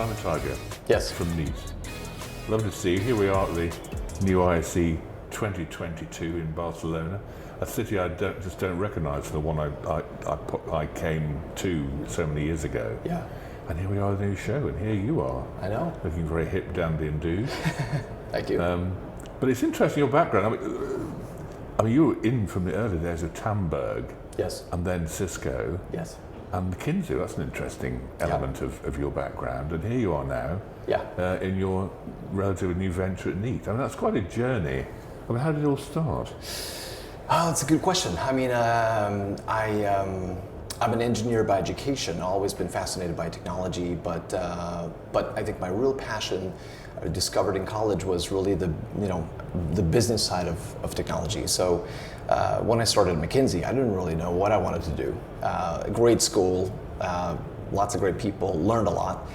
Simen Teigre. Yes. From Nice. Lovely to see you. Here we are at the new ISE 2022 in Barcelona, a city I don't recognise, the one I came to so many years ago. Yeah. And here we are at the new show, and here you are. I know. Looking very hip, dandy and dude. Thank you. But it's interesting, your background. I mean, you were in from the early days of Tandberg. Yes. And then Cisco. Yes. And McKinsey, that's an interesting element of your background. And here you are now in your relatively new venture at Neat. I mean, that's quite a journey. I mean, how did it all start? Oh, that's a good question. I mean, I'm an engineer by education, always been fascinated by technology, but I think my real passion I discovered in college was really the business side of technology. So when I started at McKinsey, I didn't really know what I wanted to do. Great school, lots of great people, learned a lot,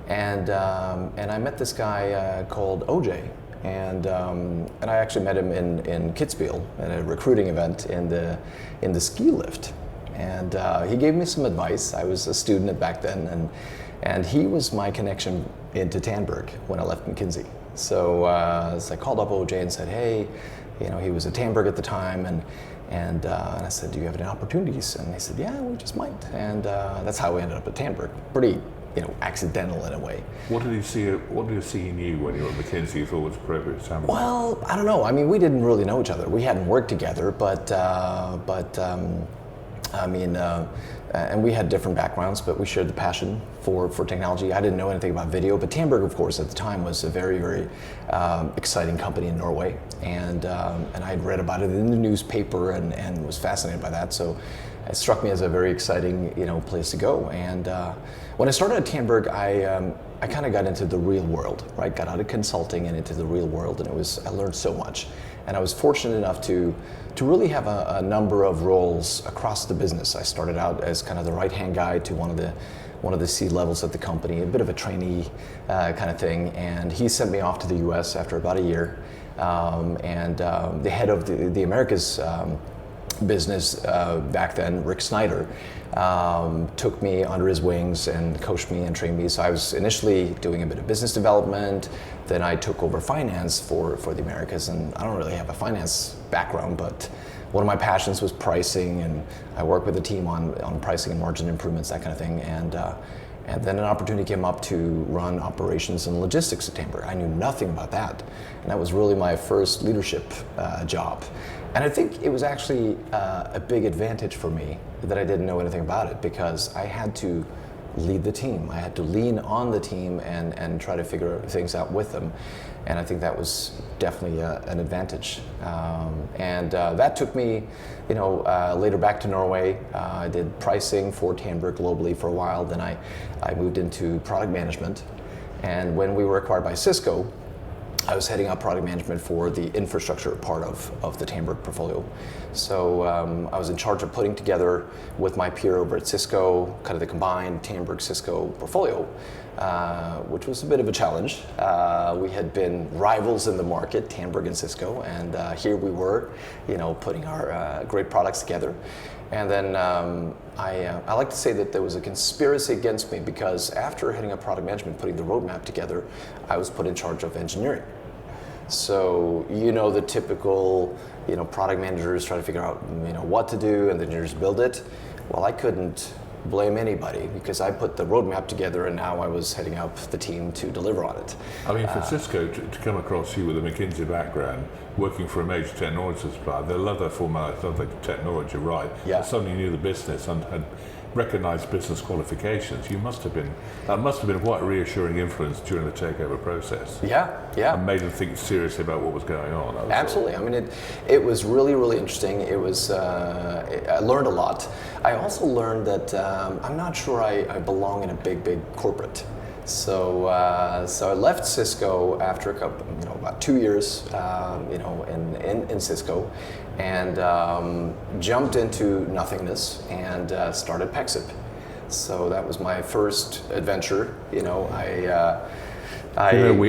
and I met this guy called OJ, and I actually met him in Kitzbühel at a recruiting event in the ski lift. And he gave me some advice. I was a student back then, and he was my connection into Tandberg when I left McKinsey. So I called up OJ and said, hey, he was at Tandberg at the time, and I said, do you have any opportunities? And they said, yeah, we just might. And that's how we ended up at Tandberg. Pretty, accidental in a way. What did you see in you when you were at McKinsey you thought was appropriate at Tandberg? Well, I don't know. I mean, we didn't really know each other. We hadn't worked together, and we had different backgrounds, but we shared the passion for technology. I didn't know anything about video, but Tandberg, of course, at the time was a very, very exciting company in Norway, and I had read about it in the newspaper and was fascinated by that. So it struck me as a very exciting, place to go. And when I started at Tandberg, I kind of got into the real world, right? Got out of consulting and into the real world, and I learned so much. And I was fortunate enough to really have a number of roles across the business. I started out as kind of the right-hand guy to one of the C-levels at the company, a bit of a trainee kind of thing. And he sent me off to the U.S. after about a year. The head of the Americas business back then, Rick Snyder, took me under his wings and coached me and trained me. So I was initially doing a bit of business development. Then I took over finance for the Americas, and I don't really have a finance background, but one of my passions was pricing, and I worked with a team on pricing and margin improvements, that kind of thing. And then an opportunity came up to run operations and logistics at Tandberg. I knew nothing about that, and that was really my first leadership job. And I think it was actually a big advantage for me that I didn't know anything about it, because I had to lead the team. I had to lean on the team and try to figure things out with them. And I think that was definitely an advantage. That took me, later back to Norway. I did pricing for Tandberg globally for a while. Then I moved into product management. And when we were acquired by Cisco, I was heading up product management for the infrastructure part of the Tandberg portfolio. So I was in charge of putting together, with my peer over at Cisco, kind of the combined Tandberg-Cisco portfolio, which was a bit of a challenge. We had been rivals in the market, Tandberg and Cisco, and here we were, putting our great products together. And then I like to say that there was a conspiracy against me, because after heading up product management, putting the roadmap together, I was put in charge of engineering. So the typical product managers try to figure out what to do, and the engineers build it. Well, I couldn't blame anybody, because I put the roadmap together, and now I was heading up the team to deliver on it. I mean, for Cisco to come across you with a McKinsey background, working for a major technology supplier, they love their formality, love their technology, right? Yeah. But suddenly knew the business and had recognized business qualifications. That must have been quite a reassuring influence during the takeover process. Yeah. And made them think seriously about what was going on. Absolutely. I mean, it was really, really interesting. It was, I learned a lot. I also learned that I'm not sure I belong in a big corporate. So I left Cisco after about 2 years, in Cisco, and jumped into nothingness and started Pexip. So that was my first adventure. We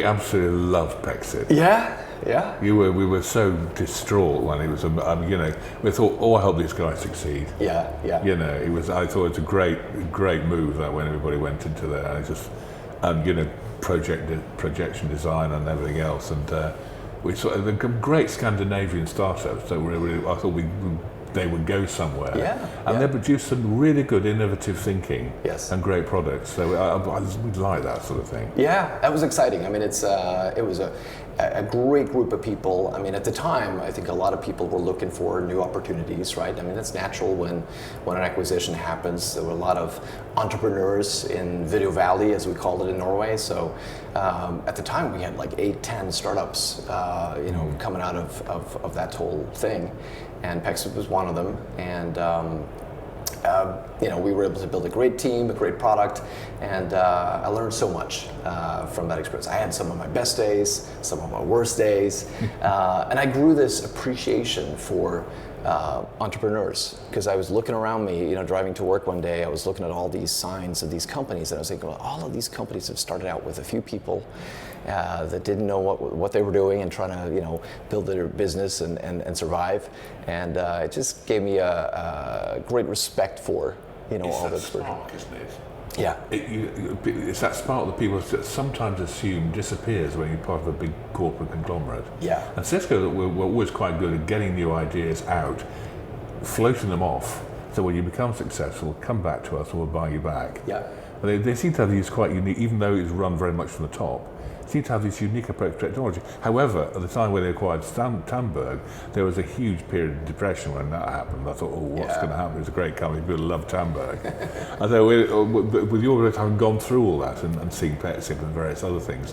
absolutely loved Pexip. Yeah. We were so distraught when it was. We thought, I hope these guys succeed. Yeah. I thought it was a great move that when everybody went into there. and projection design and everything else, and we saw the great Scandinavian startups that I thought they would go somewhere, and they produced some really good innovative thinking and great products. So we'd like that sort of thing. Yeah, that was exciting. I mean, it was a great group of people. I mean, at the time, I think a lot of people were looking for new opportunities, right? I mean, that's natural when an acquisition happens. There were a lot of entrepreneurs in Video Valley, as we called it in Norway. So at the time, we had like 8-10 startups, coming out of that whole thing. And Pexip was one of them, and we were able to build a great team, a great product, and I learned so much from that experience. I had some of my best days, some of my worst days, and I grew this appreciation for entrepreneurs, because I was looking around me, driving to work one day, I was looking at all these signs of these companies, and I was thinking, well, all of these companies have started out with a few people that didn't know what they were doing and trying to build their business and survive, and it just gave me a great respect for all the spark, isn't it? Yeah. It's that spark that people sometimes assume disappears when you're part of a big corporate conglomerate. Yeah. And Cisco were always quite good at getting new ideas out, floating them off, so when you become successful, come back to us and we'll buy you back. Yeah. They seem to have these quite unique, even though it's run very much from the top, seem to have this unique approach to technology. However, at the time when they acquired Tandberg, there was a huge period of depression when that happened. I thought, what's going to happen? It's a great company, people love Tandberg. And so with your having gone through all that and seeing Pexip and various other things,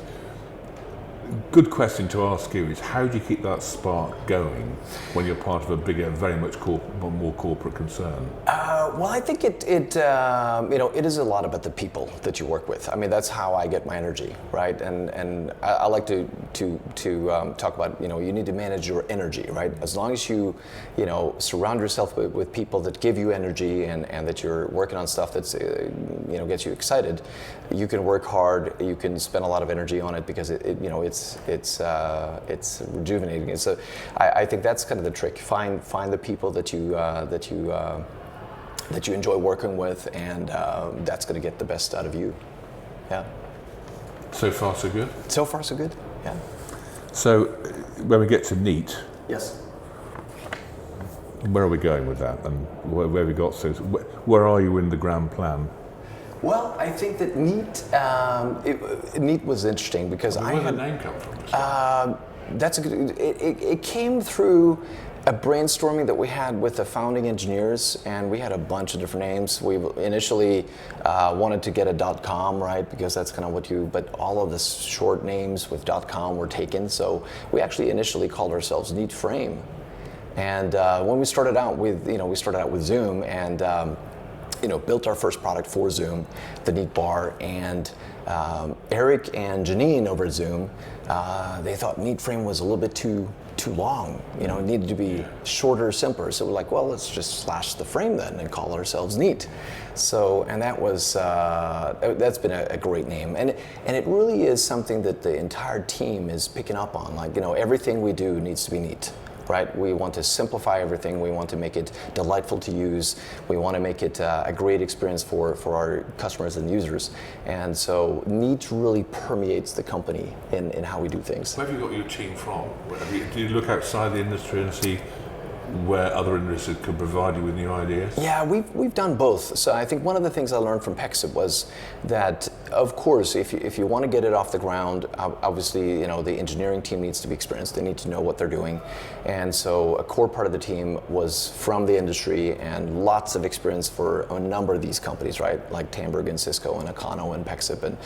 good question to ask you is, how do you keep that spark going when you're part of a bigger, very much more corporate concern? Well, I think it is a lot about the people that you work with. I mean, that's how I get my energy, right? And I like to talk about, you need to manage your energy, right? As long as you surround yourself with people that give you energy and that you're working on stuff that's gets you excited, you can work hard. You can spend a lot of energy on it because it's rejuvenating. And so I think that's kind of the trick. Find the people that you enjoy working with, and that's going to get the best out of you. Yeah. So far, so good? So far, so good, yeah. So when we get to NEAT, yes. Where are we going with that, and where we got to? Where are you in the grand plan? Well, I think that NEAT was interesting because Where did the name come from? That's a good. It came through a brainstorming that we had with the founding engineers, and we had a bunch of different names. We initially wanted to get a .com, right, because that's kind of but all of the short names with .com were taken, so we actually initially called ourselves Neat Frame. And when we started out with, Zoom, and built our first product for Zoom, the Neat Bar, and Eric and Janine over at Zoom, they thought Neat Frame was a little bit too long. It needed to be shorter, simpler. So we're like, well, let's just slash the frame then and call ourselves Neat. So, and that was that's been a great name, and it really is something that the entire team is picking up on. Like, everything we do needs to be neat. Right? We want to simplify everything. We want to make it delightful to use. We want to make it a great experience for our customers and users. And so NEAT really permeates the company in how we do things. Where have you got your team from? Do you look outside the industry and see where other industries could provide you with new ideas? Yeah, we've done both. So I think one of the things I learned from Pexip was that, of course, if you want to get it off the ground, obviously, the engineering team needs to be experienced. They need to know what they're doing. And so a core part of the team was from the industry and lots of experience for a number of these companies, right? Like Tandberg and Cisco and Akano and Pexip and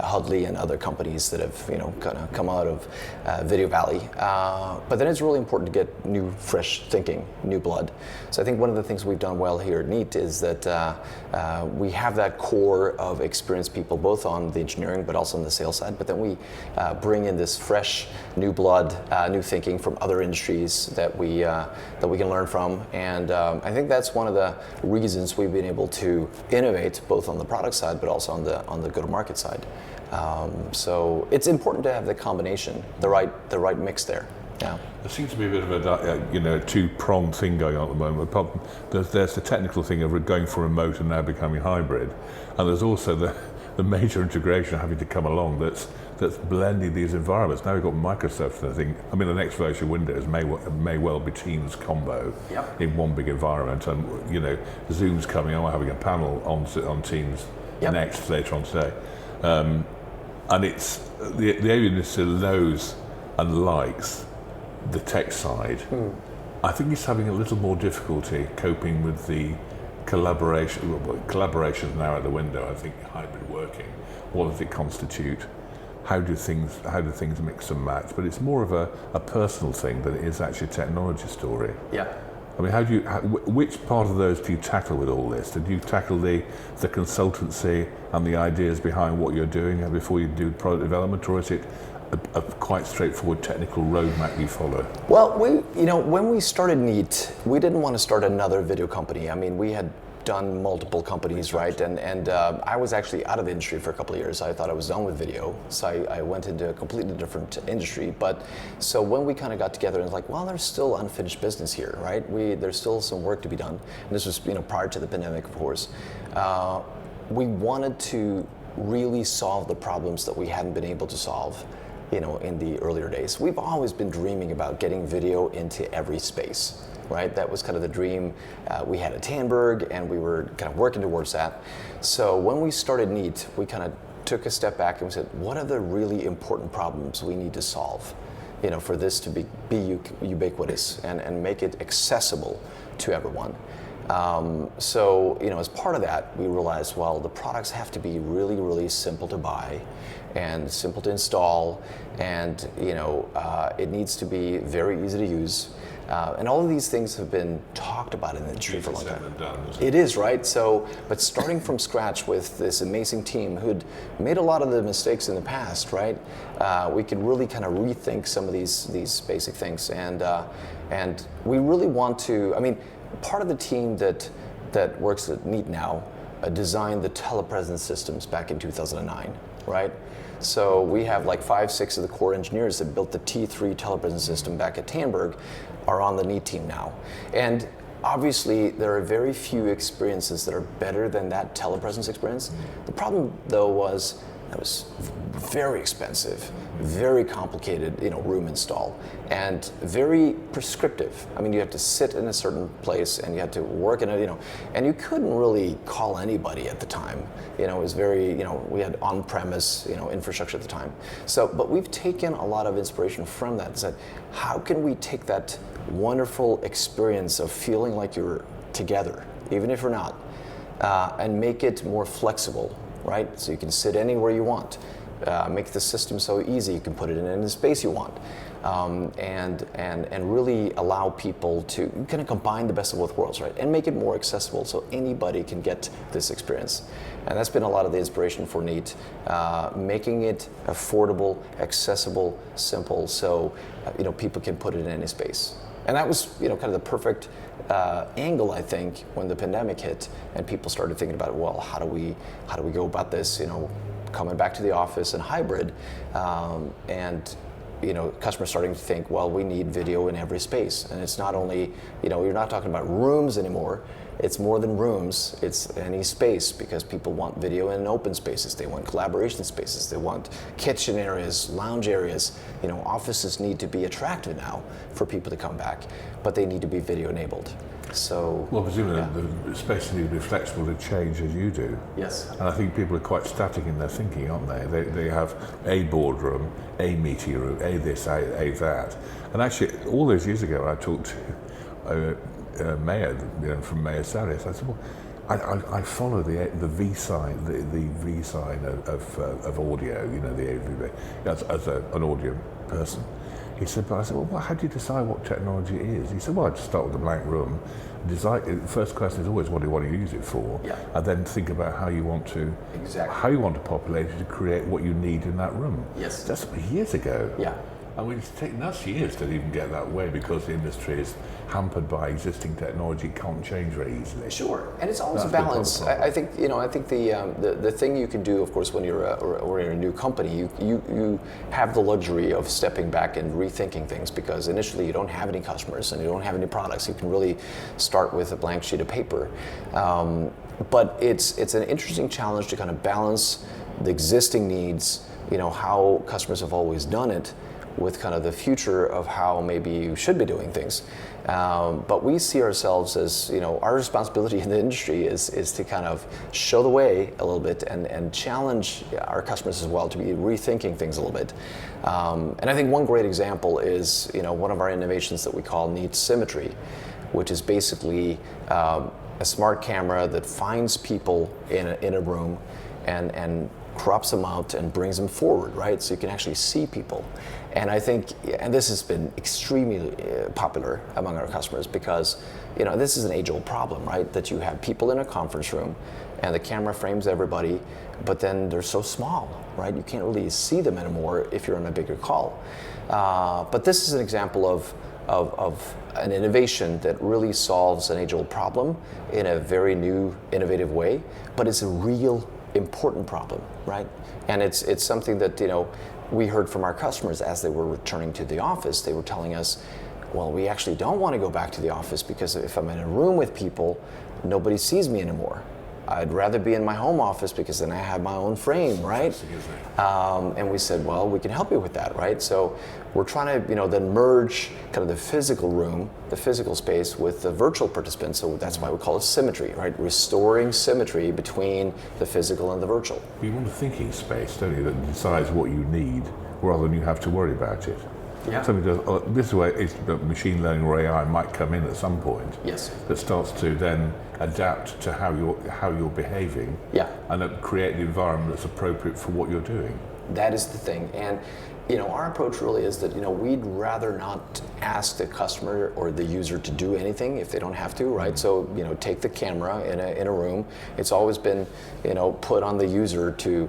Hudley and other companies that have, kind of come out of Video Valley. But then it's really important to get new, fresh thinking, new blood. So I think one of the things we've done well here at NEAT is that we have that core of experienced people, both on the engineering but also on the sales side. But then we bring in this fresh, new blood, new thinking from other industries that we can learn from. And I think that's one of the reasons we've been able to innovate both on the product side but also on the go-to-market side. So it's important to have the combination, the right mix there. Yeah. There seems to be a bit of a two-pronged thing going on at the moment. There's the technical thing of going for remote and now becoming hybrid, and there's also the major integration having to come along that's blending these environments. Now we've got Microsoft, I mean, the next version of Windows may well be Teams combo in one big environment, and Zoom's coming on. We're having a panel on Teams next later on today, and it's the alienness to those and likes the tech side. I think he's having a little more difficulty coping with the collaboration. Well, collaboration is now out the window. I think hybrid working. What does it constitute? How do things mix and match? But it's more of a personal thing than it is actually a technology story. Yeah. I mean, which part of those do you tackle with all this? Did you tackle the consultancy and the ideas behind what you're doing before you do product development, or is it a quite straightforward technical roadmap you follow? Well, when we started Neat, we didn't want to start another video company. I mean, we had done multiple companies, right? And I was actually out of the industry for a couple of years. I thought I was done with video, so I went into a completely different industry. But so when we kind of got together, and it's like, well, there's still unfinished business here, right? There's still some work to be done. And this was prior to the pandemic, of course. We wanted to really solve the problems that we hadn't been able to solve in the earlier days. We've always been dreaming about getting video into every space, right? That was kind of the dream we had at Tandberg, and we were kind of working towards that. So when we started Neat, we kind of took a step back and we said, what are the really important problems we need to solve, for this to be ubiquitous and make it accessible to everyone. So as part of that, we realized, well, the products have to be really, really simple to buy and simple to install, and it needs to be very easy to use. And all of these things have been talked about in the industry for a long time. It is, right? So, but starting from scratch with this amazing team who'd made a lot of the mistakes in the past, right? We could really kind of rethink some of these basic things, and we really want to. I mean, part of the team that works at Neat now designed the telepresence systems back in 2009, right? So we have like 5-6 of the core engineers that built the T3 telepresence system back at Tandberg are on the Neat team now. And obviously there are very few experiences that are better than that telepresence experience. The problem though was that was very expensive, very complicated, room install, and very prescriptive. I mean, you had to sit in a certain place and you had to work in it, and you couldn't really call anybody at the time. It was very, we had on-premise, infrastructure at the time. So, but we've taken a lot of inspiration from that and said, how can we take that wonderful experience of feeling like you're together, even if you're not, and make it more flexible, right? So you can sit anywhere you want. Make the system so easy, you can put it in any space you want, and really allow people to kind of combine the best of both worlds, right? And make it more accessible so anybody can get this experience. And that's been a lot of the inspiration for Neat, making it affordable, accessible, simple, so people can put it in any space. And that was kind of the perfect angle, I think, when the pandemic hit and people started thinking about, well, how do we go about this? Coming back to the office and hybrid, and customers starting to think, well, we need video in every space, and it's not only you're not talking about rooms anymore. It's more than rooms. It's any space, because people want video in open spaces. They want collaboration spaces. They want kitchen areas, lounge areas. Offices need to be attractive now for people to come back, but they need to be video enabled. So, well, presumably the space needs to be flexible to change as you do. Yes. And I think people are quite static in their thinking, aren't they? They have a boardroom, a meeting room, a this, a that. And actually, all those years ago, I talked to Mayor, from Mayor Saris. I said, well, I follow the V sign, the V sign of audio, the AV, as an audio person. He said, but I said, well, how do you decide what technology is? He said, well, I just start with a blank room. The first question is always, what do you want to use it for? Yeah. And then think about how you want to populate it to create what you need in that room. Yes. That's years ago. Yeah. And it's taken us years to even get that way, because the industry is hampered by existing technology, can't change very easily. Sure, and it's always a balance. I think the thing you can do, of course, when you're in a new company, you have the luxury of stepping back and rethinking things, because initially you don't have any customers and you don't have any products. You can really start with a blank sheet of paper, but it's an interesting challenge to kind of balance the existing needs, how customers have always done it, with kind of the future of how maybe you should be doing things. But we see ourselves as, our responsibility in the industry is to kind of show the way a little bit and challenge our customers as well to be rethinking things a little bit. And I think one great example is, one of our innovations that we call Neat Symmetry, which is basically a smart camera that finds people in a room and crops them out and brings them forward, right? So you can actually see people. And I think, and this has been extremely popular among our customers because, this is an age-old problem, right? That you have people in a conference room and the camera frames everybody, but then they're so small, right? You can't really see them anymore if you're on a bigger call. But this is an example of an innovation that really solves an age-old problem in a very new, innovative way, but it's a real important problem, right? And it's something that, we heard from our customers as they were returning to the office. They were telling us, well, we actually don't want to go back to the office because if I'm in a room with people, nobody sees me anymore. I'd rather be in my home office because then I have my own frame, right? And we said, well, we can help you with that, right? So we're trying to, then merge kind of the physical room, the physical space with the virtual participants. So that's why we call it symmetry, right? Restoring symmetry between the physical and the virtual. You want a thinking space, don't you, that decides what you need rather than you have to worry about it. Yeah. Something does, this is where machine learning or AI might come in at some point. Yes. That starts to then adapt to how you're behaving. Yeah. And create the environment that's appropriate for what you're doing. That is the thing. And our approach really is that, we'd rather not ask the customer or the user to do anything if they don't have to, right? So, take the camera in a room. It's always been, put on the user to,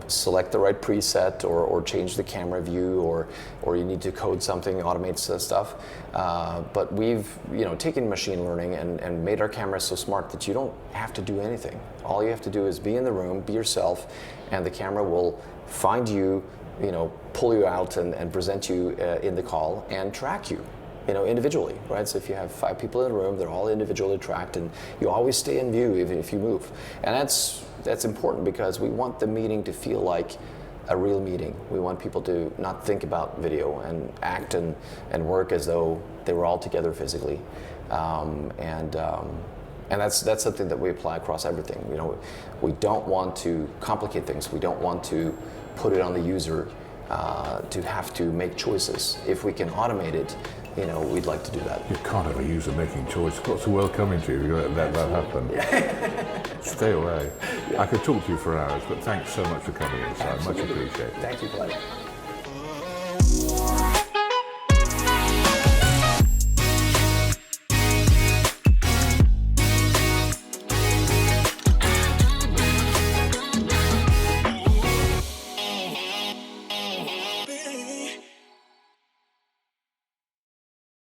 select the right preset or change the camera view or you need to code something, automate stuff. But we've, taken machine learning and made our cameras so smart that you don't have to do anything. All you have to do is be in the room, be yourself, and the camera will find you, pull you out and present you in the call and track you, individually, right? So if you have 5 people in a room, they're all individually tracked and you always stay in view even if you move. And that's important because we want the meeting to feel like a real meeting. We want people to not think about video and act and work as though they were all together physically. And that's something that we apply across everything. We don't want to complicate things. We don't want to put it on the user to have to make choices. If we can automate it, we'd like to do that. You can't have a user making choice. What's the world coming to if you're going to let that happen? Stay away. I could talk to you for hours, but thanks so much for coming in, Simon. Much appreciated. Thank you, Clive.